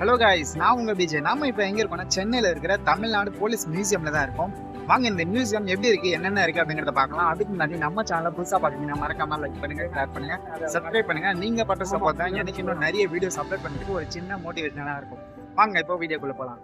Hello guys, நான் உங்க விஜய். நாம இப்போ எங்க இருக்கோம்னா சென்னையில இருக்கிற தமிழ்நாடு போலீஸ் மியூசியம்ல தான் இருக்கோம். வாங்க இந்த மியூசியம் எப்படி இருக்கு, என்னென்ன இருக்கு அப்படிங்கறத பார்க்கலாம். அதுக்கு முன்னாடி நம்ம சேனலை புதுசா பாத்தீங்கன்னா மறக்காம லைக் பண்ணுங்க, ஷேர் பண்ணுங்க, சப்ஸ்கிரைப் பண்ணுங்க. நீங்க பட்ட சப்போர்ட் தான் எனக்கு இன்னும் நிறைய வீடியோஸ் அப்லோட் பண்ணிட்டு ஒரு சின்ன மோட்டிவேஷனா இருக்கும். வாங்க இப்போ வீடியோக்குள்ள போலாம்.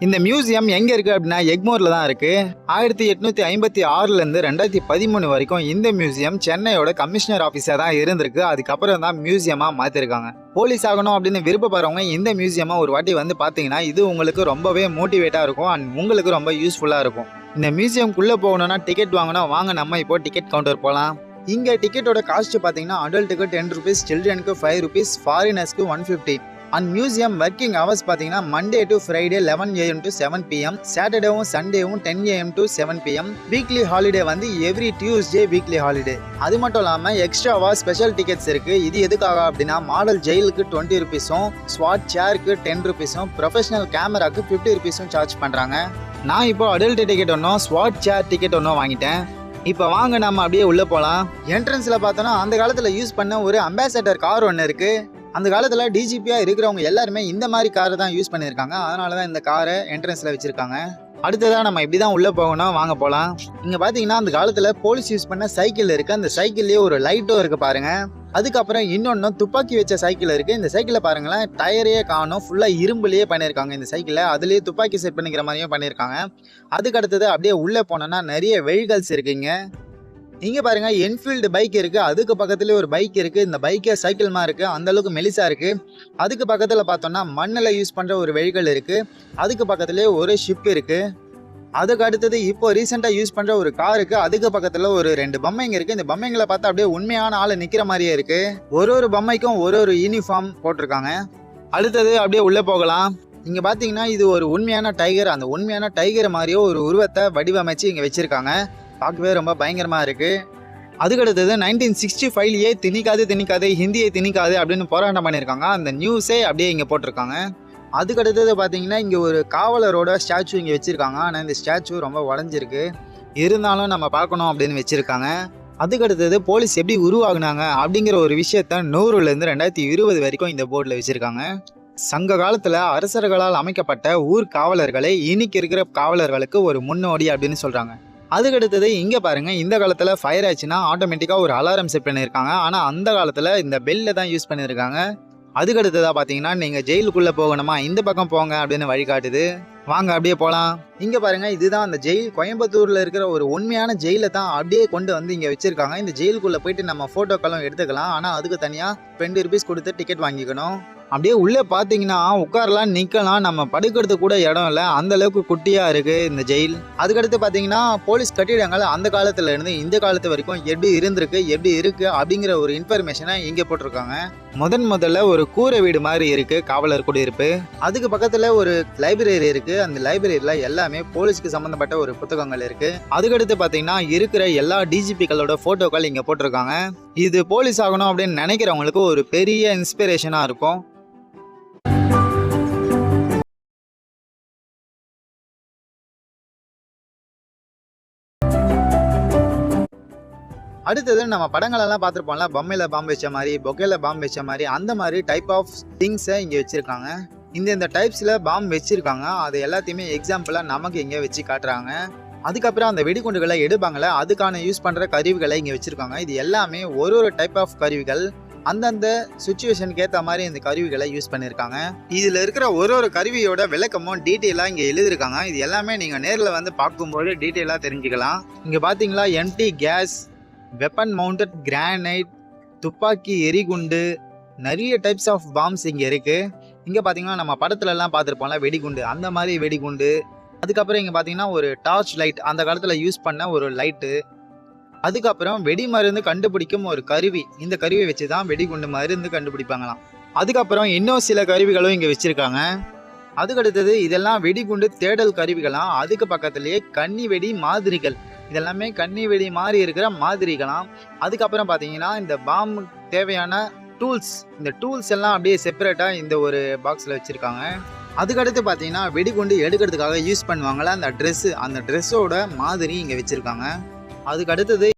இந்த மியூசியம் எங்க இருக்கு அப்படின்னா எக்மோர்ல தான் இருக்கு. 1856ல இருந்து 2013 வரைக்கும் இந்த மியூசியம் சென்னையோட கமிஷனர் ஆபீஸா தான் இருந்திருக்கு. அதுக்கப்புறம் தான் மியூசியமா மாத்திருக்காங்க. போலீஸ் ஆகணும் அப்படின்னு விருப்பப்படுறவங்க இந்த மியூசியமா ஒரு வாட்டி வந்து பாத்தீங்கன்னா இது உங்களுக்கு ரொம்பவே மோட்டிவேட்டா இருக்கும் அண்ட் உங்களுக்கு ரொம்ப யூஸ்ஃபுல்லா இருக்கும். இந்த மியூசியம்குள்ள போகணும்னா டிக்கெட் வாங்கணும். வாங்க நம்ம இப்போ டிக்கெட் கவுண்டர் போலாம். இங்க டிக்கெட்டோட காஸ்ட் பாத்தீங்கன்னா அடல்ட்டுக்கு 10 rupees, சில்ட்ரனுக்கு 5 rupees, ஃபாரினர்ஸ்க்கு 150. அண்ட் மியூசியம் ஒர்க்கிங் ஹவர்ஸ் பார்த்தீங்கன்னா Monday to Friday 11 AM to 7 PM, சாட்டர்டேவும் சண்டேவும் 10 AM to 7 PM. Weekly holiday வந்து எவ்ரி டியூஸ்டே வீக்லி ஹாலிடே. அது மட்டும் இல்லாமல் எக்ஸ்ட்ராவா ஸ்பெஷல் டிக்கெட்ஸ் இருக்கு. இது எதுக்காக அப்படின்னா மாடல் ஜெயிலுக்கு 20 rupeesம், ஸ்வாட் சேருக்கு 10 rupeesம், ப்ரொஃபஷனல் கேமராக்கு 50 rupeesம் சார்ஜ் பண்ணுறாங்க. நான் இப்போ அடல்ட் டிக்கெட் ஒன்றும் ஸ்வாட் சேர் டிக்கெட் ஒன்றும் வாங்கிட்டேன். இப்போ வாங்க நம்ம அப்படியே உள்ளே போகலாம். என்ட்ரன்ஸில் பார்த்தோன்னா அந்த காலத்தில் யூஸ் பண்ண ஒரு அம்பாசடர் கார் ஒன்று இருக்குது. அந்த காலத்தில் டிஜிபியாக இருக்கிறவங்க எல்லாருமே இந்த மாதிரி காரை தான் யூஸ் பண்ணியிருக்காங்க. அதனால தான் இந்த காரை என்ட்ரன்ஸில் வச்சுருக்காங்க. அடுத்ததாக நம்ம இப்படி தான் உள்ளே போகணும். வாங்க போகலாம். இங்கே பார்த்தீங்கன்னா அந்த காலத்தில் போலீஸ் யூஸ் பண்ண சைக்கிள் இருக்குது. அந்த சைக்கிள்லேயே ஒரு லைட்டும் இருக்குது பாருங்கள். அதுக்கப்புறம் இன்னொன்று துப்பாக்கி வச்ச சைக்கிள் இருக்குது. இந்த சைக்கிளை பாருங்களேன், டயரே காணும், ஃபுல்லாக இரும்புலேயே பண்ணியிருக்காங்க இந்த சைக்கிளை. அதுலேயே துப்பாக்கி செட் பண்ணிக்கிற மாதிரியும் பண்ணியிருக்காங்க. அதுக்கு அடுத்தது அப்படியே உள்ளே போனோன்னா நிறைய வெஹிக்கல்ஸ் இருக்குங்க. இங்கே பாருங்க என்ஃபீல்டு பைக் இருக்கு. அதுக்கு பக்கத்துலேயே ஒரு பைக் இருக்கு. இந்த பைக்கே சைக்கிள் மாதிரி இருக்கு, அந்த அளவுக்கு மெலிசா இருக்கு. அதுக்கு பக்கத்தில் பார்த்தோம்னா மண்ணில் யூஸ் பண்ணுற ஒரு வெஹிக்கிள் இருக்கு. அதுக்கு பக்கத்துலேயே ஒரு ஷிப் இருக்கு. அதுக்கு அடுத்தது இப்போ ரீசெண்டாக யூஸ் பண்ணுற ஒரு கார் இருக்கு. அதுக்கு பக்கத்தில் ஒரு 2 பொம்மைங்க இருக்கு. இந்த பொம்மைங்களை பார்த்தா அப்படியே உண்மையான ஆளை நிற்கிற மாதிரியே இருக்கு. ஒரு பொம்மைக்கும் ஒரு யூனிஃபார்ம் போட்டிருக்காங்க. அடுத்தது அப்படியே உள்ளே போகலாம். இங்கே பார்த்தீங்கன்னா இது ஒரு உண்மையான டைகர். அந்த உண்மையான டைகர் மாதிரியோ ஒரு உருவத்தை வடிவமைச்சு இங்கே வச்சிருக்காங்க. பார்க்கவே ரொம்ப பயங்கரமாக இருக்குது. அதுக்கடுத்தது 1965லேயே திணிக்காது ஹிந்தியை திணிக்காது அப்படின்னு போராட்டம் பண்ணியிருக்காங்க. அந்த நியூஸே அப்படியே இங்கே போட்டிருக்காங்க. அதுக்கடுத்தது பார்த்தீங்கன்னா இங்கே ஒரு காவலரோட ஸ்டாச்சு இங்கே வச்சுருக்காங்க. ஆனால் இந்த ஸ்டாச்சு ரொம்ப உடஞ்சிருக்கு, இருந்தாலும் நம்ம பார்க்கணும் அப்படின்னு வச்சுருக்காங்க. அதுக்கடுத்தது போலீஸ் எப்படி உருவாகுனாங்க அப்படிங்கிற ஒரு விஷயத்த 100லேருந்து 2020 வரைக்கும் இந்த போர்டில் வச்சுருக்காங்க. சங்க காலத்தில் அரசர்களால் அமைக்கப்பட்ட ஊர் காவலர்களை இன்னைக்கு இருக்கிற காவலர்களுக்கு ஒரு முன்னோடி அப்படின்னு சொல்கிறாங்க. அதுக்கடுத்தது இங்கே பாருங்கள், இந்த காலத்தில் ஃபயர் ஆச்சுன்னா ஆட்டோமேட்டிக்காக ஒரு அலாரம் செட் பண்ணியிருக்காங்க. ஆனால் அந்த காலத்தில் இந்த பெல்லை தான் யூஸ் பண்ணியிருக்காங்க. அதுக்கடுத்ததாக பார்த்தீங்கன்னா நீங்கள் ஜெயிலுக்குள்ளே போகணுமா இந்த பக்கம் போங்க அப்படின்னு வழிகாட்டுது. வாங்க அப்படியே போகலாம். இங்கே பாருங்கள், இதுதான் அந்த ஜெயில். கோயம்புத்தூரில் இருக்கிற ஒரு உண்மையான ஜெயிலை தான் அப்படியே கொண்டு வந்து இங்கே வச்சுருக்காங்க. இந்த ஜெயிலுக்குள்ளே போயிட்டு நம்ம ஃபோட்டோக்களும் எடுத்துக்கலாம். ஆனால் அதுக்கு தனியாக 20 rupees கொடுத்து டிக்கெட் வாங்கிக்கணும். அப்படியே உள்ளே பார்த்தீங்கன்னா உட்காரலாம், நிற்கலாம், நம்ம படுக்கிறதுக்கு கூட இடம் இல்லை, அந்த அளவுக்கு குட்டியாக இருக்குது இந்த ஜெயில். அதுக்கடுத்து பார்த்தீங்கன்னா போலீஸ் கட்டிடங்கள் அந்த காலத்தில் இருந்து இந்த காலத்து வரைக்கும் எப்படி இருந்திருக்கு, எப்படி இருக்குது அப்படிங்கிற ஒரு இன்ஃபர்மேஷனை இங்கே போட்டிருக்காங்க. முதல்ல ஒரு கூரை வீடு மாதிரி இருக்குது, காவலர் குடியிருப்பு. அதுக்கு பக்கத்தில் ஒரு லைப்ரரி இருக்குது. அந்த லைப்ரரியில் எல்லாமே போலீஸ்க்கு சம்மந்தப்பட்ட ஒரு புத்தகங்கள் இருக்குது. அதுக்கடுத்து பார்த்தீங்கன்னா இருக்கிற எல்லா டிஜிபிக்களோட ஃபோட்டோக்கள் இங்கே போட்டிருக்காங்க. இது போலீஸ் ஆகணும் அப்படின்னு நினைக்கிறவங்களுக்கு ஒரு பெரிய இன்ஸ்பிரேஷனாக இருக்கும். அடுத்தது நம்ம படங்களெல்லாம் பார்த்துருப்போம்ல, பொம்மையில் பாம்பு வச்ச மாதிரி, பொக்கையில் பாம்பு வச்ச மாதிரி, அந்த மாதிரி டைப் ஆஃப் திங்ஸை இங்கே வச்சுருக்காங்க. இந்த டைப்ஸில் பாம்பு வச்சுருக்காங்க. அது எல்லாத்தையுமே எக்ஸாம்பிளாக நமக்கு இங்கே வச்சு காட்டுறாங்க. அதுக்கப்புறம் அந்த வெடிகுண்டுகளை எடுப்பாங்களே, அதுக்கான யூஸ் பண்ணுற கருவிகளை இங்கே வச்சுருக்காங்க. இது எல்லாமே ஒரு டைப் ஆஃப் கருவிகள். அந்தந்த சுச்சுவேஷனுக்கு ஏற்ற மாதிரி இந்த கருவிகளை யூஸ் பண்ணியிருக்காங்க. இதில் இருக்கிற ஒரு கருவியோட விளக்கமும் டீட்டெயிலாக இங்கே எழுதியிருக்காங்க. இது எல்லாமே நீங்கள் நேரில் வந்து பார்க்கும்போது டீட்டெயிலாக தெரிஞ்சுக்கலாம். இங்கே பார்த்தீங்களா empty case, weapon mounted grenade, துப்பாக்கி எரிகுண்டு, நிறைய டைப்ஸ் ஆஃப் பாம்ஸ் இங்கே இருக்குது. இங்கே பார்த்தீங்கன்னா நம்ம படத்துலலாம் பார்த்துருப்போம்ல வெடிகுண்டு, அந்த மாதிரி வெடிகுண்டு. அதுக்கப்புறம் இங்கே பார்த்தீங்கன்னா ஒரு டார்ச் லைட், அந்த காலத்தில் யூஸ் பண்ண ஒரு லைட்டு. அதுக்கப்புறம் வெடி மருந்து கண்டுபிடிக்கும் ஒரு கருவி. இந்த கருவியை வச்சு தான் வெடிகுண்டு மருந்து கண்டுபிடிப்பாங்களாம். அதுக்கப்புறம் இன்னும் சில கருவிகளும் இங்கே வச்சுருக்காங்க. அதுக்கடுத்தது இதெல்லாம் வெடிகுண்டு தேடல் கருவிகளாம். அதுக்கு பக்கத்துலேயே கன்னி வெடி மாதிரிகள். இதெல்லாமே கன்னி வெடி மாதிரி இருக்கிற மாதிரிகளாம். அதுக்கப்புறம் பார்த்தீங்கன்னா இந்த பாம்பு தேவையான டூல்ஸ், இந்த டூல்ஸ் எல்லாம் அப்படியே செப்பரேட்டாக இந்த ஒரு பாக்ஸில் வச்சுருக்காங்க. அதுக்கடுத்து பார்த்தீங்கன்னா வெடிகுண்டு எடுக்கிறதுக்காக யூஸ் பண்ணுவாங்களே அந்த ட்ரெஸ்ஸு, அந்த ட்ரெஸ்ஸோட மாதிரி இங்கே வச்சுருக்காங்க. அதுக்கு அடுத்தது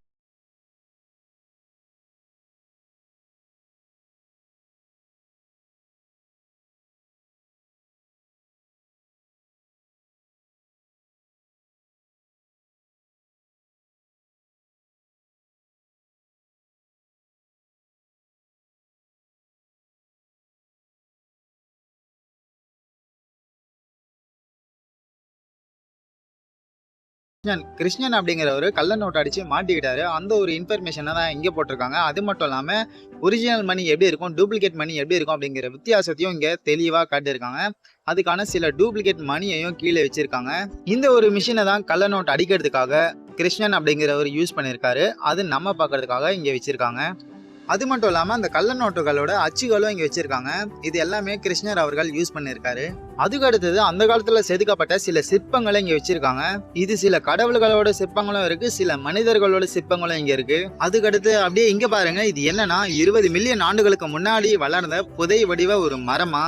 கிருஷ்ணன் அப்படிங்கிறவரு கள்ள நோட்டு அடிச்சு மாட்டிக்கிட்டாரு. அந்த ஒரு இன்ஃபர்மேஷனை தான் இங்க போட்டிருக்காங்க. அது மட்டும் இல்லாம ஒரிஜினல் மணி எப்படி இருக்கும், டூப்ளிகேட் மணி எப்படி இருக்கும் அப்படிங்கிற வித்தியாசத்தையும் இங்க தெளிவா காட்டியிருக்காங்க. அதுக்கான சில டூப்ளிகேட் மணியையும் கீழே வச்சிருக்காங்க. இந்த ஒரு மிஷினை தான் கள்ள நோட்டு அடிக்கிறதுக்காக கிருஷ்ணன் அப்படிங்கிறவர் யூஸ் பண்ணியிருக்காரு. அது நம்ம பார்க்கறதுக்காக இங்க வச்சிருக்காங்க. அது மட்டும் இல்லாம அந்த கள்ள நோட்டுகளோட அச்சுகளும் இங்க வச்சிருக்காங்க. இது எல்லாமே கிருஷ்ணர் அவர்கள் யூஸ் பண்ணியிருக்காரு. அதுக்கு அடுத்தது அந்த காலத்துல செதுக்கப்பட்ட சில சிற்பங்களை இங்க வச்சிருக்காங்க. இது சில கடவுள்களோட சிற்பங்களும் இருக்கு, சில மனிதர்களோட சிற்பங்களும் இங்க இருக்கு. அதுக்கடுத்து அப்படியே இங்க பாருங்க, இது என்னன்னா 20 மில்லியன் ஆண்டுகளுக்கு முன்னாடி வளர்ந்த புதை வடிவ ஒரு மரமா.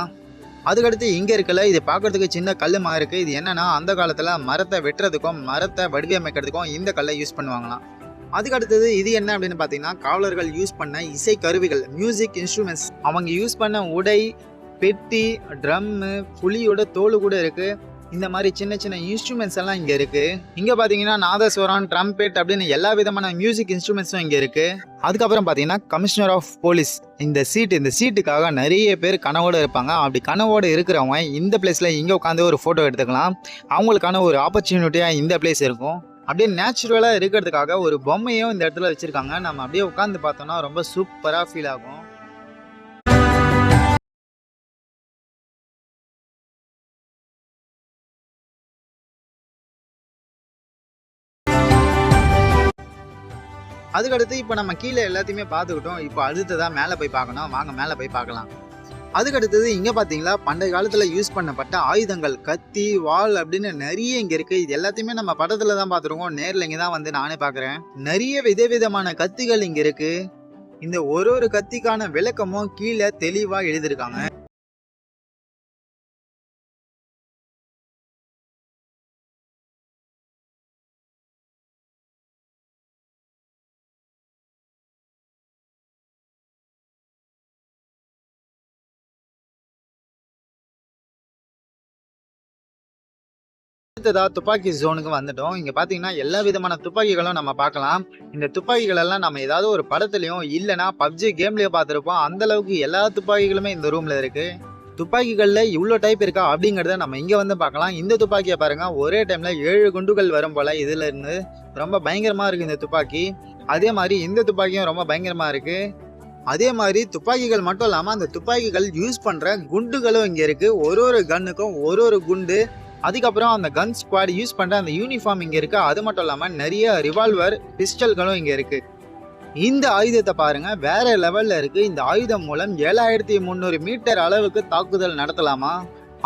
அதுக்கடுத்து இங்க இருக்கல, இது பாக்குறதுக்கு சின்ன கல்லுமா இருக்கு. இது என்னன்னா அந்த காலத்துல மரத்தை வெட்டுறதுக்கும் மரத்தை வடிவமைக்கிறதுக்கும் இந்த கல்லை யூஸ் பண்ணுவாங்களாம். அதுக்கு அடுத்தது இது என்ன அப்படின்னு பார்த்தீங்கன்னா, காவலர்கள் யூஸ் பண்ண இசை கருவிகள், மியூசிக் இன்ஸ்ட்ருமெண்ட்ஸ். அவங்க யூஸ் பண்ண உடை, பெட்டி, ட்ரம்மு, புலியோட தோல் கூட இருக்கு. இந்த மாதிரி சின்ன சின்ன இன்ஸ்ட்ருமெண்ட்ஸ் எல்லாம் இங்க இருக்கு. இங்க பாத்தீங்கன்னா நாதஸ்வரம், ட்ரம்பெட் அப்படின்னு எல்லா விதமான மியூசிக் இன்ஸ்ட்ருமெண்ட்ஸும் இங்க இருக்கு. அதுக்கப்புறம் பாத்தீங்கன்னா கமிஷனர் ஆஃப் போலீஸ் இந்த சீட்டுக்காக நிறைய பேர் கனவோட இருப்பாங்க. அப்படி கனவோட இருக்கிறவங்க இந்த பிளேஸ்ல இங்க உட்காந்து ஒரு போட்டோ எடுத்துக்கலாம். அவங்களுக்கான ஒரு ஆப்பர்ச்சுனிட்டியா இந்த பிளேஸ் இருக்கும். அப்படியே நேச்சுரலா இருக்கிறதுக்காக ஒரு பொம்மையும் இந்த இடத்துல வச்சிருக்காங்க. நம்ம அப்படியே உட்காந்து பார்த்தோம்னா ரொம்ப சூப்பரா ஃபீல் ஆகும். அதுக்கடுத்து இப்போ நம்ம கீழே எல்லாத்தையுமே பார்த்துக்கிட்டோம். இப்போ அடுத்ததான் மேலே போய் பார்க்கணும். வாங்க மேலே போய் பார்க்கலாம். அதுக்கடுத்தது இங்க பாத்தீங்களா, பண்டைய காலத்துல யூஸ் பண்ணப்பட்ட ஆயுதங்கள், கத்தி, வாள் அப்படின்னு நிறைய இங்க இருக்கு. இது எல்லாத்தையுமே நம்ம படத்துல தான் பார்த்துருக்கோம். நேர்ல இங்க தான் வந்து நானே பாக்குறேன். நிறைய விதவிதமான கத்திகள் இங்க இருக்கு. இந்த ஒரு கத்திக்கான விளக்கமும் கீழே தெளிவா எழுதியிருக்காங்க. அடுத்ததா துப்பாக்கி ஜோனுக்கு வந்துட்டோம். இங்க பாத்தீங்கன்னா எல்லா விதமான துப்பாக்கிகளும் நம்ம பார்க்கலாம். இந்த துப்பாக்கிகள் எல்லாம் நம்ம ஏதாவது ஒரு படத்துலயும் இல்லைன்னா பப்ஜி கேம்லயோ பார்த்துருப்போம். அந்த அளவுக்கு எல்லா துப்பாக்கிகளுமே இந்த ரூம்ல இருக்கு. துப்பாக்கிகள்ல இவ்வளோ டைப் இருக்கா அப்படிங்கிறத நம்ம இங்க வந்து பார்க்கலாம். இந்த துப்பாக்கியை பாருங்க, ஒரே டைம்ல 7 குண்டுகள் வரும் போல. இதுல இருந்து ரொம்ப பயங்கரமா இருக்கு இந்த துப்பாக்கி. அதே மாதிரி இந்த துப்பாக்கியும் ரொம்ப பயங்கரமா இருக்கு. அதே மாதிரி துப்பாக்கிகள் மட்டும் இல்லாம அந்த துப்பாக்கிகள் யூஸ் பண்ற குண்டுகளும் இங்க இருக்கு. ஒரு கன்னுக்கும் ஒரு குண்டு. அதுக்கப்புறம் அந்த கன் ஸ்குவாட் யூஸ் பண்ற அந்த யூனிஃபார்ம் இங்க இருக்கு. அது மட்டும் இல்லாம நிறைய ரிவால்வர், பிஸ்டல்களும் இங்க இருக்கு. இந்த ஆயுதத்தை பாருங்க, வேற லெவல்ல இருக்கு. இந்த ஆயுதம் மூலம் 7300 மீட்டர் அளவுக்கு தாக்குதல் நடத்தலாமா.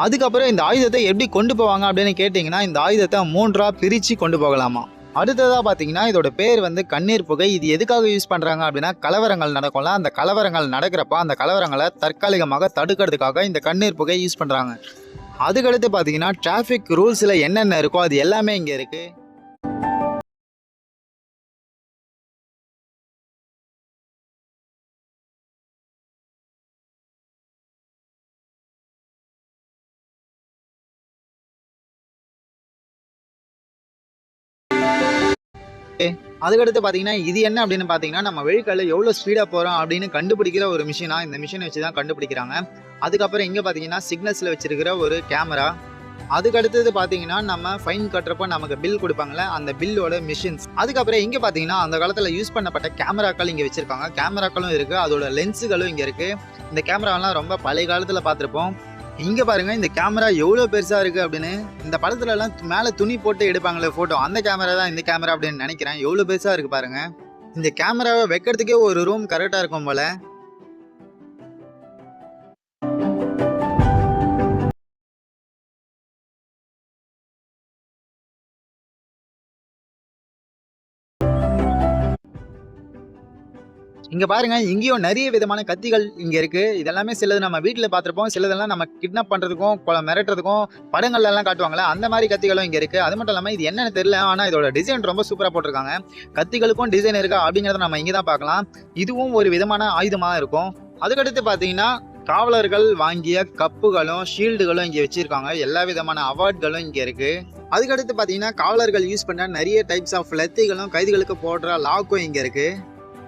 அதுக்கப்புறம் இந்த ஆயுதத்தை எப்படி கொண்டு போவாங்க அப்படின்னு கேட்டீங்கன்னா, இந்த ஆயுதத்தை 3ஆ பிரிச்சு கொண்டு போகலாமா. அடுத்ததா பாத்தீங்கன்னா இதோட பேர் வந்து கண்ணீர் புகை. இது எதுக்காக யூஸ் பண்றாங்க அப்படின்னா, கலவரங்கள் நடக்கும்ல, அந்த கலவரங்கள் நடக்கிறப்ப அந்த கலவரங்களை தற்காலிகமாக தடுக்கிறதுக்காக இந்த கண்ணீர் புகை யூஸ் பண்றாங்க. அதுக்கடுத்து பாத்தீங்கன்னா டிராஃபிக் ரூல்ஸ்ல என்னென்ன இருக்கோ அது எல்லாமே இங்க இருக்கு. அதுக்கடுத்து பாத்தீங்கன்னா இது என்ன அப்படின்னு பாத்தீங்கன்னா, நம்ம வெஹிக்கிள்ல எவ்வளவு ஸ்பீடா போறோம் அப்படின்னு கண்டுபிடிக்கிற ஒரு மிஷினா. இந்த மிஷினை வச்சுதான் கண்டுபிடிக்கிறாங்க. அதுக்கப்புறம் இங்க பாத்தீங்கன்னா சிக்னல்ஸ்ல வச்சிருக்கிற ஒரு கேமரா. அதுக்கடுத்தது பாத்தீங்கன்னா நம்ம ஃபைன் கட்டுறப்போ நமக்கு பில் கொடுப்பாங்கல்ல, அந்த பில்லோட மிஷின்ஸ். அதுக்கப்புறம் இங்க பாத்தீங்கன்னா அந்த காலத்துல யூஸ் பண்ணப்பட்ட கேமராக்கள் இங்க வச்சிருக்காங்க. கேமராக்களும் இருக்கு, அதோட லென்ஸுகளும் இங்க இருக்கு. இந்த கேமராலாம் ரொம்ப பழைய காலத்துல பார்த்திருப்போம். இங்க பாருங்க இந்த கேமரா எவ்வளவு பெருசா இருக்கு அப்படின்னு. இந்த படத்துல எல்லாம் மேல துணி போட்டு எடுப்பாங்களே போட்டோ, அந்த கேமரா தான் இந்த கேமரா அப்படின்னு நினைக்கிறேன். எவ்வளவு பெருசா இருக்கு பாருங்க. இந்த கேமராவை வைக்கிறதுக்கே ஒரு ரூம் கரெக்டா இருக்கும் போல. இங்க பாருங்க, இங்கேயும் நிறைய விதமான கத்திகள் இங்க இருக்கு. இதெல்லாமே சிலது நம்ம வீட்டுல பார்த்திருப்போம், சிலதெல்லாம் நம்ம கிட்னாப் பண்றதுக்கும் மிரட்டுறதுக்கும் படங்கள்ல எல்லாம் காட்டுவாங்களே, அந்த மாதிரி கத்திகளும் இங்க இருக்கு. அது மட்டும் இல்லாம இது என்னன்னு தெரியல, ஆனா இதோட டிசைன் ரொம்ப சூப்பரா போட்டிருக்காங்க. கத்திகளுக்கும் டிசைன் இருக்கா அப்படிங்கறத நம்ம இங்கதான் பார்க்கலாம். இதுவும் ஒரு விதமான ஆயுதமா இருக்கும். அதுக்கடுத்து பாத்தீங்கன்னா காவலர்கள் வாங்கிய கப்புகளும் ஷீல்டுகளும் இங்க வச்சிருக்காங்க. எல்லா விதமான அவார்ட்களும் இங்க இருக்கு. அதுக்கடுத்து பாத்தீங்கன்னா காவலர்கள் யூஸ் பண்ண நிறைய டைப்ஸ் ஆஃப் லத்திகளும் கைதிகளுக்கு போடுற லாக்கும் இங்க இருக்கு.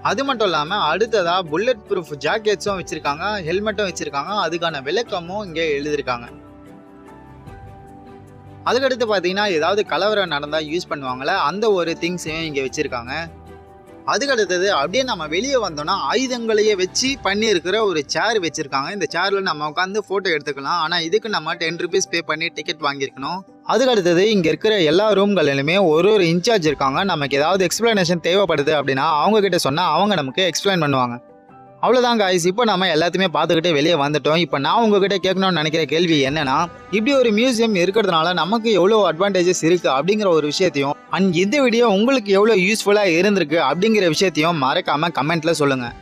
அது மட்டும் இல்லாம அடுத்ததா புல்லட் ப்ரூஃப் ஜாக்கெட்ஸும் வச்சிருக்காங்க, ஹெல்மெட்டும் வச்சிருக்காங்க. அதுக்கான விளக்கமும் இங்க எழுதியிருக்காங்க. அதுக்கடுத்து பார்த்தீங்கன்னா ஏதாவது கலவரம் நடந்தால் யூஸ் பண்ணுவாங்கள்ல அந்த ஒரு திங்ஸையும் இங்கே வச்சுருக்காங்க. அதுக்கடுத்தது அப்படியே நம்ம வெளியே வந்தோம்னா ஆயுதங்களையே வச்சு பண்ணியிருக்கிற ஒரு சேர் வச்சுருக்காங்க. இந்த சேரில் நம்ம உட்காந்து ஃபோட்டோ எடுத்துக்கலாம். ஆனால் இதுக்கு நம்ம 10 ருபீஸ் பே பண்ணி டிக்கெட் வாங்கியிருக்கணும். அதுக்கடுத்தது இங்கே இருக்கிற எல்லா ரூம்களிலுமே ஒரு இன்சார்ஜ் இருக்காங்க. நமக்கு ஏதாவது எக்ஸ்பிளனேஷன் தேவைப்படுது அப்படின்னா அவங்கக்கிட்ட சொன்னால் அவங்க நமக்கு எக்ஸ்பிளைன் பண்ணுவாங்க. அவ்வளோதான் காய்ஸ், இப்போ நம்ம எல்லாத்தையுமே பார்த்துக்கிட்டே வெளியே வந்துட்டோம். இப்போ நான் உங்ககிட்ட கேட்கணும்னு நினைக்கிற கேள்வி என்னன்னா, இப்படி ஒரு மியூசியம் இருக்கிறதுனால நமக்கு எவ்வளோ அட்வான்டேஜஸ் இருக்குது அப்படிங்கிற ஒரு விஷயத்தையும் அண்ட் இந்த வீடியோ உங்களுக்கு எவ்வளோ யூஸ்ஃபுல்லாக இருந்திருக்கு அப்படிங்கிற விஷயத்தையும் மறக்காமல் கமெண்ட்டில் சொல்லுங்கள்.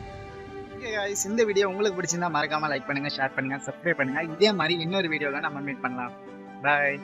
ஓகே காய்ஸ், இந்த வீடியோ உங்களுக்கு பிடிச்சிருந்தா மறக்காமல் லைக் பண்ணுங்கள், ஷேர் பண்ணுங்கள், சப்ஸ்கிரைப் பண்ணுங்கள். இதே மாதிரி இன்னொரு வீடியோவில் நம்ம மீட் பண்ணலாம். பாய்.